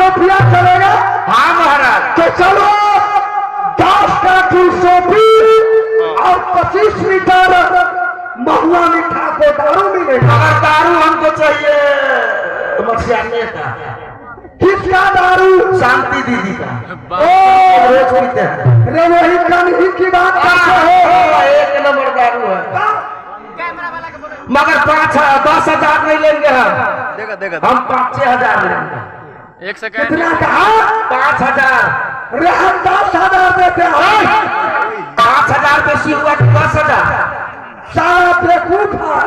Sophia चलेगा? हाँ महाराज। तो चलो 10 कार्टून सोफी और 25 लीटर महुआ मीठा को दारू मिलेगा। मगर दारू हमको चाहिए मछिया नेता। किसका दारू? शांति दीदी का। रोज पीते हैं। रे वही कन्ही की बात करते हो। 1 नंबर दारू है। मगर 10,000 नहीं लेंगे हम। हम 5,000 लेंगे। 1 सेकंड। कितना कहा? 5,000। रे हम 10,000 देते हैं। 5,000 बेसी हुआ कि 10,000? सारा बेवकूफ है।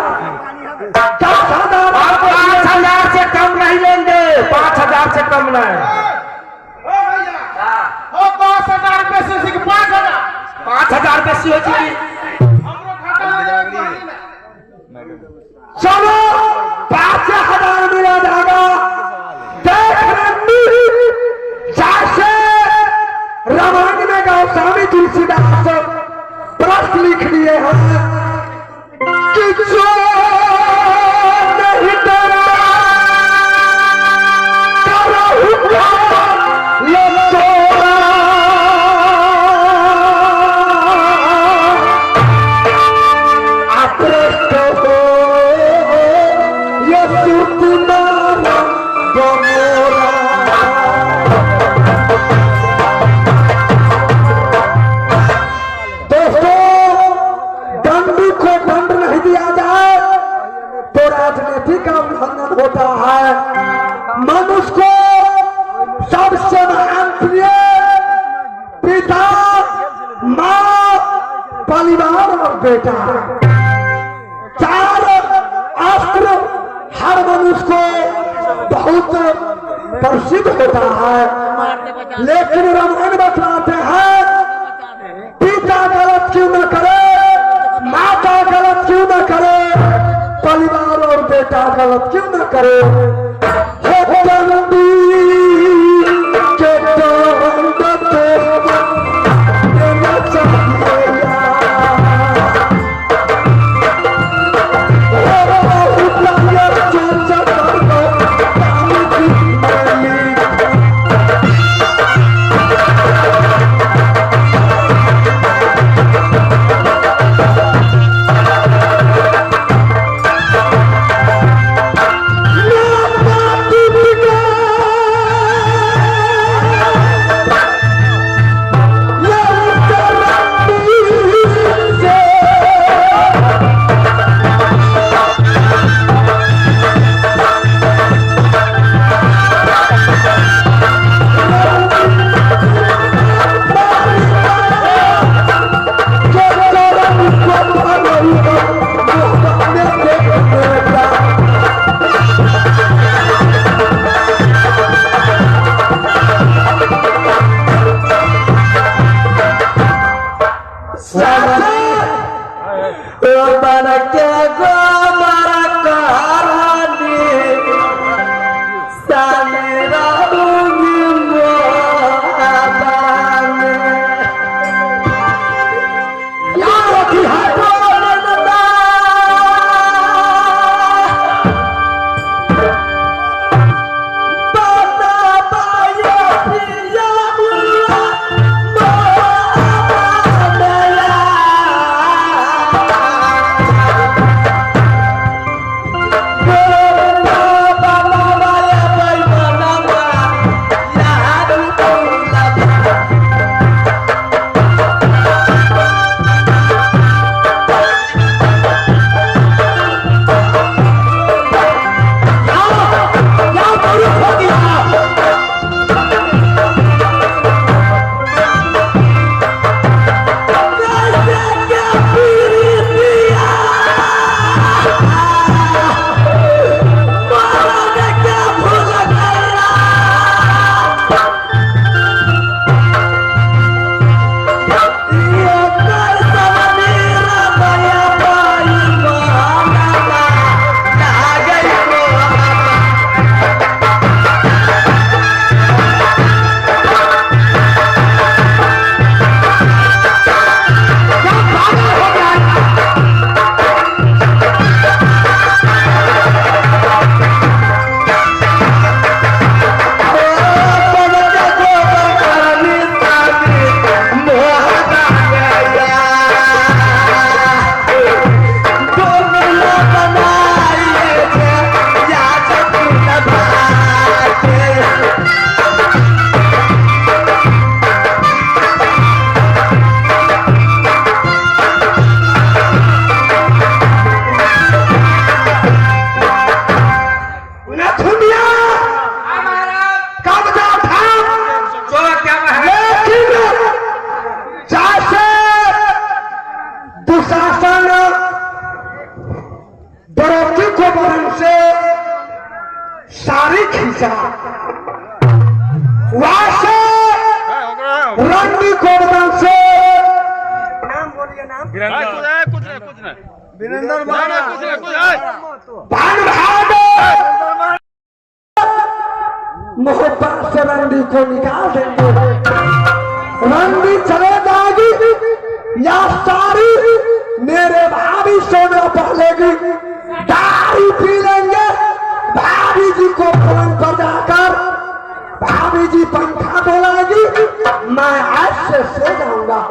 10,000 5,000 से कम नहीं लेंगे। 5,000 से कम नहीं। 10,000 पैसे से 5,000। 5,000 बेसी हो चुकी। चलो 5,000 मिला जाएगा। देख रही जैसे रामायण में गोस्वामी तुलसीदास प्रश्न लिख दिए हैं कि जो नहीं डरा होता है। मनुष्य को सबसे महान प्रिय पिता, माँ, परिवार और बेटा, 4 अस्त्र हर मनुष्य को बहुत प्रसिद्ध होता है। लेकिन रामायण बतलाते हैं पिता गलत क्यों न करे, माता गलत क्यों न करे, परिवार और बेटा गलत क्यों न करे। वीरेंद्र माना मोहब्बत से रंडी को निकाल देंगे। रंडी चले जाएगी या सारी मेरे भाभी सोने पहलेगी। दारू पी लेंगे, भाभी जी को फोन पर जाकर भाभी जी पंखा डोलाएगी, मैं ऐसे सो जाऊंगा।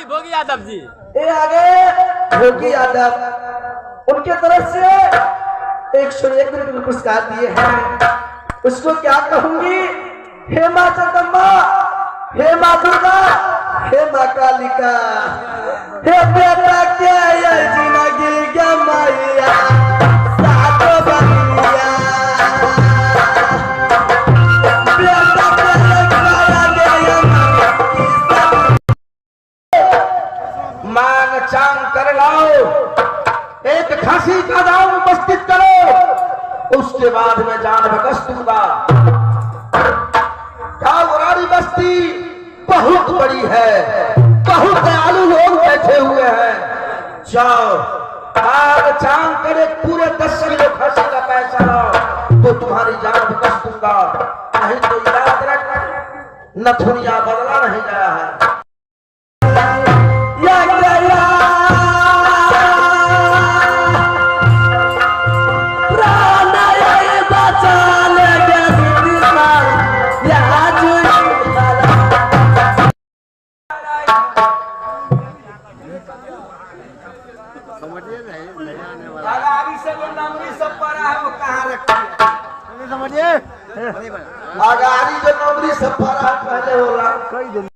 भोगी यादव जी ये आगे भोगी यादव उनके तरफ से 101 रुपये पुरस्कार दिए हैं। उसको क्या कहूंगी? हे माँ जगदम्बा, हे माँ दुर्गा, हे माँ कालिका, हे बेटा क्या ये जिंदगी क्या मैया सातो बनिया बेटा मांग चांग कर लाओ, एक खांसी का दाम उपस्थित करो। उसके बाद मैं जान बकस दूंगा। कावरारी बस्ती बहुत बड़ी है, बहुत दयालु लोग बैठे हुए हैं। जाओ आग चांद करे पूरे 10 किलो खर्चे का पैसा लाओ तो तुम्हारी जान बकस दूंगा। नहीं तो याद रख नथुनिया बदला नहीं गया है। अगारी से जो नमरी सब पड़ा है वो कहाँ रखी है समझिए। अगारी जो नमरी सब पड़ा है पहले हो रहा कई दिन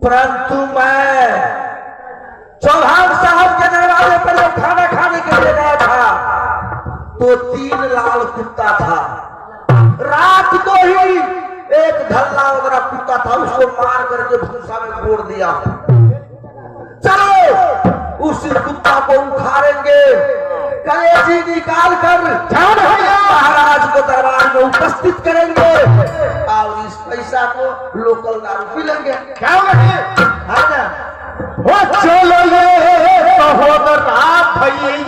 परंतु मैं चौहान साहब के दरवाजे पर जब खाना खाने के लिए गया था तो 3 लाल कुत्ता था। रात को ही एक धल्ला वगैरह कुत्ता था, उसको मार करके भूसा में फोड़ दिया। चलो उसी कुत्ता को उखाड़ेंगे, कलेजी निकाल कर महाराज को दरबार में उपस्थित करेंगे और इस पैसा को लोकल दारू पी लेंगे। क्या होगा? चलो ये बहुत रात भैया